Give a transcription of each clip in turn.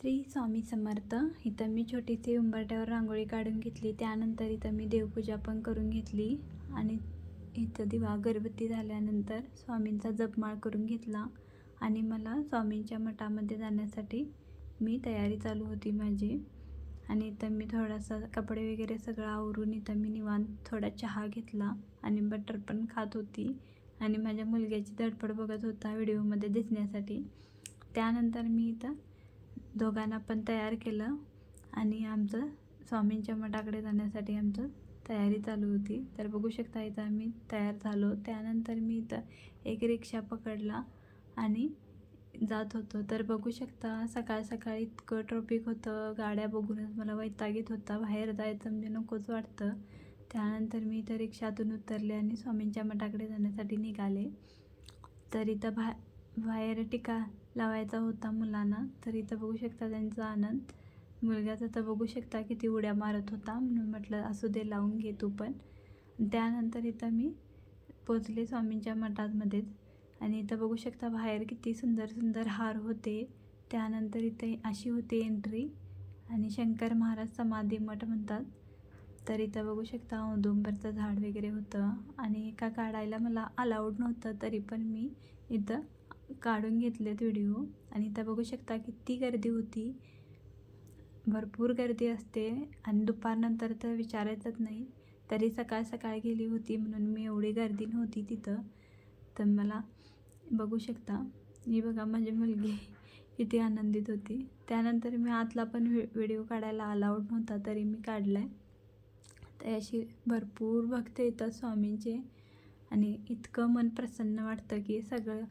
श्री स्वामी समर्थ. इथं मी छोटीशी उंबरठ्यावर रांगोळी काढून घेतली. त्यानंतर इथं मी देवपूजा पण करून घेतली आणि इथं दिवा अगरबत्ती झाल्यानंतर स्वामींचा जपमाळ करून घेतला आणि मला स्वामींच्या मठामध्ये जाण्यासाठी मी तयारी चालू होती माझी. आणि इथं मी थोडासा कपडे वगैरे सगळं आवरून इथं मी निवांत थोडा चहा घेतला आणि बटर पण खात होती आणि माझ्या मुलग्याची धडपड बघत होता व्हिडिओमध्ये दिसण्यासाठी. त्यानंतर मी इथं दोघांना पण तयार केलं आणि आमचं स्वामींच्या मठाकडे जाण्यासाठी आमचं तयारी चालू होती. तर बघू शकता इथं आम्ही तयार झालो. त्यानंतर मी इथं एक रिक्षा पकडला आणि जात होतो. तर बघू शकता सकाळ सकाळी इतकं ट्रॉफिक होतं, गाड्या बघूनच मला वैताग येत होता. बाहेर जायचं म्हणजे नकोच वाटतं. त्यानंतर मी इथं रिक्षातून उतरले आणि स्वामींच्या मठाकडे जाण्यासाठी निघाले. तर इथं बाहेर टिका लावायचा होता मुलांना. तर इथं बघू शकता त्यांचा आनंद. मुलगाचा तर बघू शकता किती उड्या मारत होता, म्हणून म्हटलं असू दे लावून घे तू पण. त्यानंतर इथं मी पोचले स्वामींच्या मठामध्येच आणि इथं बघू शकता बाहेर किती सुंदर सुंदर हार होते. त्यानंतर इथे अशी होती एंट्री आणि शंकर महाराज समाधी मठ म्हणतात. तर इथं बघू शकता औदुंबरचं झाड वगैरे होतं आणि एका काढायला मला अलाउड नव्हतं, तरी पण मी इथं काढून घेतलेत व्हिडिओ. आणि इथं बघू शकता किती गर्दी होती, भरपूर गर्दी असते आणि दुपारनंतर तर विचारायचंच नाही. तरी सकाळ सकाळ गेली होती म्हणून मी एवढी गर्दी नव्हती तिथं. तर मला बघू शकता ही बघा माझी मुलगी किती आनंदित होती. त्यानंतर मी आतला पण व्हिडिओ काढायला अलाउड नव्हता, तरी मी काढला आहे. तर अशी भरपूर भक्त येतात स्वामींचे आणि इतकं मन प्रसन्न वाटतं की सगळं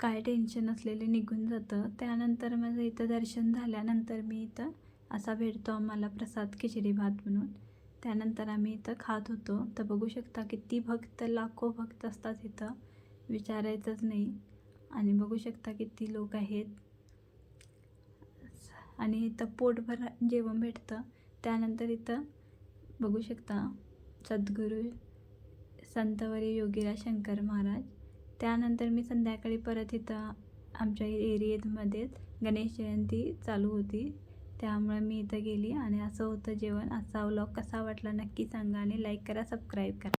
काय टेन्शन असलेलं निघून जातं. त्यानंतर माझं इथं दर्शन झाल्यानंतर मी इथं असा भेटतो आम्हाला प्रसाद खिचडी भात म्हणून. त्यानंतर आम्ही इथं खात होतो. तर बघू शकता किती भक्त, लाखो भक्त असतात इथं, विचारायचंच नाही. आणि बघू शकता किती लोक आहेत आणि इथं पोटभर जेवण भेटतं. त्यानंतर इथं बघू शकता सद्गुरू संतवरी योगीराज शंकर महाराज. त्यानंतर मी संध्याकाळी परत इथं आमच्या एरियामध्येच गणेश जयंती चालू होती, त्यामुळे मी इथं गेली आणि असं होतं जेवण. असा व्लॉग कसा वाटला नक्की सांगा आणि लाईक करा, सबस्क्राईब करा.